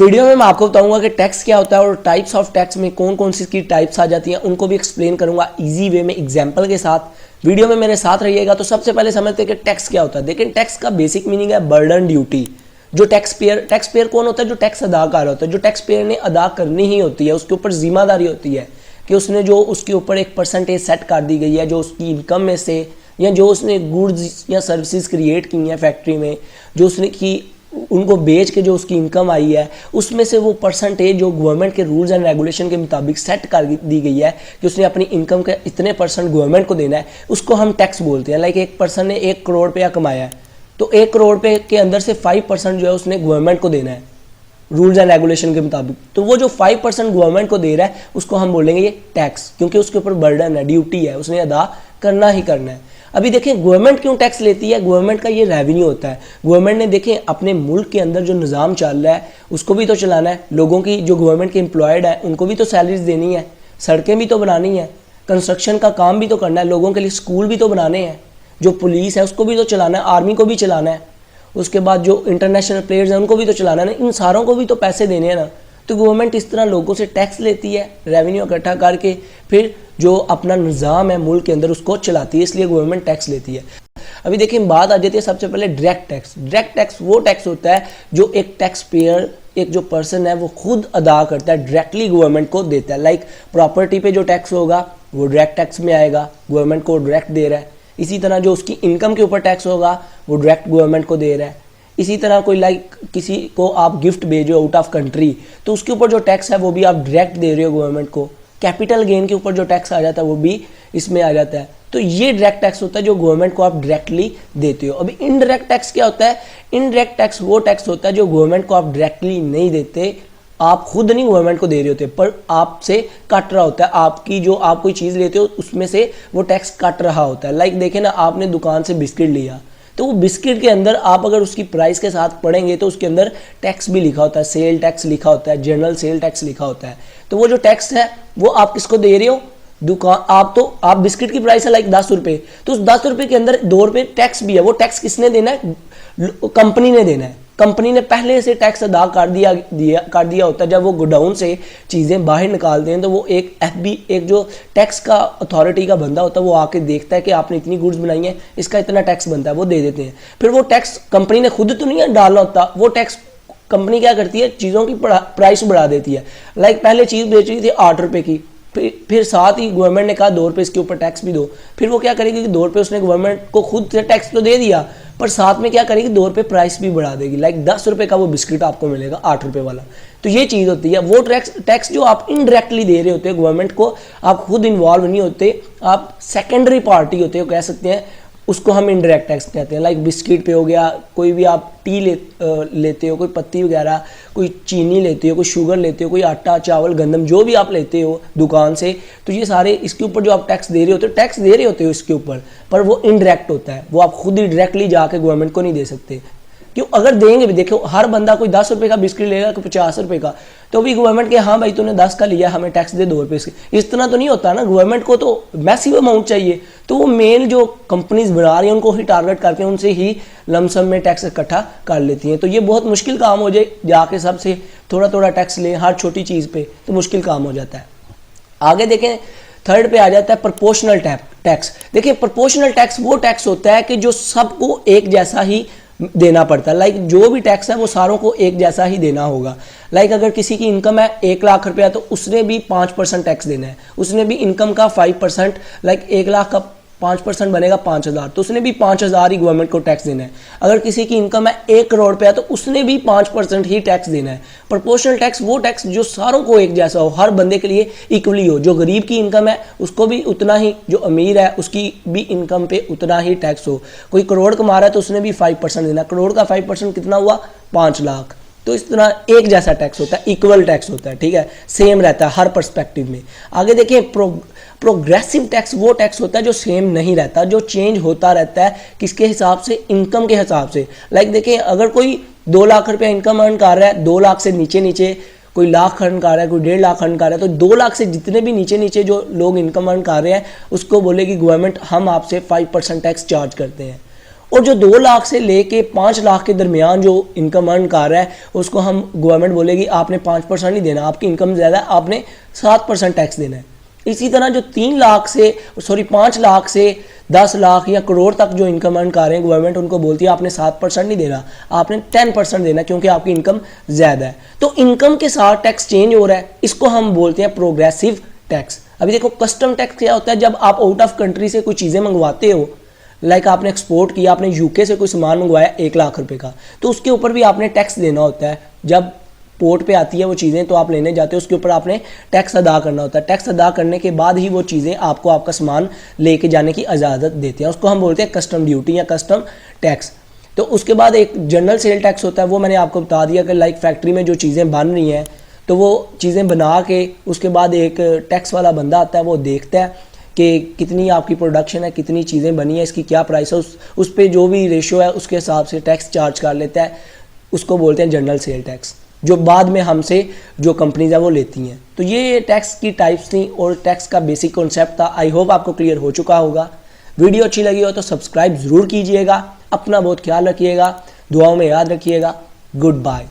Video में मैं आपको बताऊंगा कि टैक्स क्या होता है और टाइप्स ऑफ टैक्स में कौन कौन सी की टाइप्स आ जाती हैं, उनको भी एक्सप्लेन करूंगा इजी वे में एग्जांपल के साथ। वीडियो में मेरे साथ रहिएगा। तो सबसे पहले समझते हैं कि टैक्स क्या होता है। देखिए, टैक्स का बेसिक मीनिंग है बर्डन ड्यूटी। जो टैक्स पेयर कौन होता है? जो टैक्स अदा कर रहा होता है। जो टैक्स पेयर ने अदा करनी ही होती है, उसके ऊपर जिम्मेदारी होती है कि उसने जो उसके ऊपर एक परसेंटेज सेट कर दी गई है, जो उसकी इनकम में से या जो उसने गुड्स या सर्विसेज क्रिएट की हैं फैक्ट्री में, जो उसने की उनको बेच के जो उसकी इनकम आई है, उसमें से वो परसेंटेज जो गवर्नमेंट के रूल्स एंड रेगुलेशन के मुताबिक सेट कर दी गई है कि उसने अपनी इनकम का इतने परसेंट गवर्नमेंट को देना है, उसको हम टैक्स बोलते हैं। लाइक एक पर्सन ने 1 करोड़ रुपया कमाया है, तो 1 करोड़ रुपये के अंदर से 5% जो है उसने गवर्नमेंट को देना है रूल्स एंड रेगुलेशन के मुताबिक। तो वो जो 5% गवर्नमेंट को दे रहा है उसको हम बोलेंगे ये टैक्स, क्योंकि उसके ऊपर बर्डन है, ड्यूटी है, उसने अदा करना ही करना है। अभी देखें गवर्नमेंट क्यों टैक्स लेती है? गवर्नमेंट का ये रेवेन्यू होता है। गवर्नमेंट ने देखें अपने मुल्क के अंदर जो निज़ाम चल रहा है उसको भी तो चलाना है। लोगों की जो गवर्नमेंट के एम्प्लॉयड है उनको भी तो सैलरीज देनी है, सड़कें भी तो बनानी है, कंस्ट्रक्शन का काम भी तो करना है, लोगों के लिए स्कूल भी तो बनाने हैं, जो पुलिस है उसको भी तो चलाना है, आर्मी को भी चलाना है, उसके बाद जो इंटरनेशनल प्लेयर्स हैं उनको भी तो चलाना है ना, इन सारों को भी तो पैसे देने हैं ना। तो गवर्नमेंट इस तरह लोगों से टैक्स लेती है, रेवेन्यू इकट्ठा करके फिर जो अपना निज़ाम है मुल्क के अंदर उसको चलाती है, इसलिए गवर्नमेंट टैक्स लेती है। अभी देखिए बात आ जाती है सबसे पहले डायरेक्ट टैक्स। डायरेक्ट टैक्स वो टैक्स होता है जो एक टैक्स पेयर, एक जो पर्सन है वो खुद अदा करता है, डायरेक्टली गवर्नमेंट को देता है। लाइक प्रॉपर्टी पे जो टैक्स होगा वो डायरेक्ट टैक्स में आएगा, गवर्नमेंट को डायरेक्ट दे रहा है। इसी तरह जो उसकी इनकम के ऊपर टैक्स होगा वो डायरेक्ट गवर्नमेंट को दे रहा है। इसी तरह कोई लाइक किसी को आप गिफ्ट भेजो आउट ऑफ कंट्री, तो उसके ऊपर जो टैक्स है वो भी आप डायरेक्ट दे रहे हो गवर्नमेंट को। कैपिटल गेन के ऊपर जो टैक्स आ जाता है वो भी इसमें आ जाता है। तो ये डायरेक्ट टैक्स होता है जो गवर्नमेंट को आप डायरेक्टली देते हो। अभी इनडायरेक्ट टैक्स क्या होता है? इनडायरेक्ट टैक्स वो टैक्स होता है जो गवर्नमेंट को आप डायरेक्टली नहीं देते, आप खुद नहीं गवर्नमेंट को दे रहे होते, पर आपसे कट रहा होता है। आपकी जो आप कोई चीज़ लेते हो उसमें से वो टैक्स कट रहा होता है। लाइक देखें ना, आपने दुकान से बिस्किट लिया, तो वो बिस्किट के अंदर आप अगर उसकी प्राइस के साथ पढ़ेंगे तो उसके अंदर टैक्स भी लिखा होता है, सेल टैक्स लिखा होता है, जनरल सेल टैक्स लिखा होता है। तो वो जो टैक्स है वो आप किसको दे रहे हो? दुकान। आप बिस्किट की प्राइस है लाइक 10 रुपये, तो उस 10 रुपये के अंदर 2 रुपये टैक्स भी है। वो टैक्स किसने देना है? कंपनी ने देना है। कंपनी ने पहले से टैक्स अदा कर दिया होता है। जब वो गोडाउन से चीज़ें बाहर निकालते हैं तो वो एक एफबी, एक जो टैक्स का अथॉरिटी का बंदा होता है, वो आके देखता है कि आपने इतनी गुड्स बनाई है, इसका इतना टैक्स बनता है, वो दे देते हैं। फिर वो टैक्स कंपनी ने खुद तो नहीं डालना होता, वो टैक्स कंपनी क्या करती है? चीज़ों की प्राइस बढ़ा देती है। लाइक पहले चीज़ बेच रही थी 8 रुपये की, फिर साथ ही गवर्नमेंट ने कहा 2 रुपये इसके ऊपर टैक्स भी दो। फिर वो क्या करेगी कि 2 रुपये उसने गवर्नमेंट को खुद से टैक्स तो दे दिया, पर साथ में क्या करेगी? 2 रुपये प्राइस भी बढ़ा देगी। लाइक 10 रुपये का वो बिस्किट आपको मिलेगा 8 रुपये वाला। तो ये चीज़ होती है। वो टैक्स जो आप इनडायरेक्टली दे रहे होते हैं गवर्नमेंट को, आप खुद इन्वॉल्व नहीं होते, आप सेकेंडरी पार्टी होते हो कह सकते हैं, उसको हम इनडायरेक्ट टैक्स कहते हैं। लाइक बिस्किट पे हो गया, कोई भी आप टी लेते हो, कोई पत्ती वगैरह, कोई चीनी लेते हो, कोई शुगर लेते हो, कोई आटा चावल गंदम जो भी आप लेते हो दुकान से, तो ये सारे इसके ऊपर जो आप टैक्स दे रहे होते हो, टैक्स दे रहे होते हो इसके ऊपर, पर वो इनडायरेक्ट होता है। वो आप खुद ही डायरेक्टली जाके गवर्नमेंट को नहीं दे सकते। क्यों? अगर देंगे भी, देखो हर बंदा कोई 10 रुपये का बिस्किट लेगा, कोई 50 रुपये का, तो भी गवर्नमेंट के हाँ भाई तूने 10 का लिया, हमें टैक्स दे 2 रुपये इसके। इस तरह तो नहीं होता ना, गवर्नमेंट को तो मैसिव अमाउंट चाहिए। तो वो मेन जो कंपनीज बना रही हैं उनको ही टारगेट करके उनसे ही लमसम में टैक्स इकट्ठा कर लेती हैं। तो ये बहुत मुश्किल काम हो जाए, जाके सबसे थोड़ा थोड़ा टैक्स लें हर छोटी चीज़ पे, तो मुश्किल काम हो जाता है। आगे देखें, थर्ड पे आ जाता है प्रोपोर्शनल टैक्स। देखिए प्रोपोर्शनल टैक्स वो टैक्स होता है कि जो सबको एक जैसा ही देना पड़ता है। लाइक जो भी टैक्स है वो सारों को एक जैसा ही देना होगा। लाइक अगर किसी की इनकम है 1 लाख रुपया, तो उसने भी 5% टैक्स देना है। उसने भी इनकम का 5%, लाइक 1 लाख का 5% बनेगा 5,000, तो उसने भी 5,000 ही गवर्नमेंट को टैक्स देना है। अगर किसी की इनकम है 1 करोड़ रुपया, तो उसने भी 5% ही टैक्स देना है। प्रोपोर्शनल टैक्स वो टैक्स जो सारों को एक जैसा हो, हर बंदे के लिए इक्वली हो। जो गरीब की इनकम है उसको भी उतना ही, जो अमीर है उसकी भी इनकम पे उतना ही टैक्स हो। कोई करोड़ कमा रहा है तो उसने भी 5% देना। करोड़ का 5% कितना हुआ? 5 लाख। तो इस तरह एक जैसा टैक्स होता है, इक्वल टैक्स होता है, ठीक है, सेम रहता है हर पर्सपेक्टिव में। आगे देखिए, प्रोग्रेसिव टैक्स वो टैक्स होता है जो सेम नहीं रहता, जो चेंज होता रहता है। किसके हिसाब से? इनकम के हिसाब से। लाइक देखिए, अगर कोई 2 लाख रुपया इनकम अर्न कर रहा है, 2 लाख से नीचे नीचे कोई लाख अर्न कर रहा है, कोई 1.5 लाख अर्न कर रहा है, तो 2 लाख से जितने भी नीचे नीचे जो लोग इनकम अर्न कर रहे हैं उसको बोलेगी गवर्नमेंट हम आपसे 5% टैक्स चार्ज करते हैं। और जो 2 लाख से लेके 5 लाख के दरमियान जो इनकम अर्न कर रहा है उसको हम गवर्नमेंट बोलेगी आपने 5% नहीं देना, आपकी इनकम ज़्यादा है, आपने 7% टैक्स देना है। इसी तरह जो 5 लाख से 10 लाख या करोड़ तक जो इनकम अर्न कर रहे हैं गवर्नमेंट उनको बोलती है आपने 7% नहीं देना, आपने 10% देना क्योंकि आपकी इनकम ज़्यादा है। तो इनकम के साथ टैक्स चेंज हो रहा है, इसको हम बोलते हैं प्रोग्रेसिव टैक्स। अभी देखो कस्टम टैक्स क्या होता है, जब आप आउट ऑफ कंट्री से कोई चीज़ें मंगवाते हो, लाइक आपने एक्सपोर्ट किया, आपने यूके से कोई सामान मंगवाया 1 लाख रुपए का, तो उसके ऊपर भी आपने टैक्स देना होता है। जब पोर्ट पे आती है वो चीज़ें तो आप लेने जाते हो, उसके ऊपर आपने टैक्स अदा करना होता है। टैक्स अदा करने के बाद ही वो चीज़ें आपको आपका सामान लेके जाने की इजाज़त देते हैं, उसको हम बोलते हैं कस्टम ड्यूटी या कस्टम टैक्स। तो उसके बाद एक जनरल सेल टैक्स होता है, वो मैंने आपको बता दिया कि लाइक फैक्ट्री में जो चीज़ें बन रही हैं तो वो चीज़ें बना के उसके बाद एक टैक्स वाला बंदा आता है, वो देखता है कि कितनी आपकी प्रोडक्शन है, कितनी चीज़ें बनी है, इसकी क्या प्राइस है, उस पर जो भी रेशियो है उसके हिसाब से टैक्स चार्ज कर लेता है। उसको बोलते हैं जनरल सेल टैक्स, जो बाद में हमसे जो कंपनीज है वो लेती हैं। तो ये टैक्स की टाइप्स थी और टैक्स का बेसिक कॉन्सेप्ट था। आई होप आपको क्लियर हो चुका होगा। वीडियो अच्छी लगी हो तो सब्सक्राइब ज़रूर कीजिएगा। अपना बहुत ख्याल रखिएगा, दुआओं में याद रखिएगा। Good bye.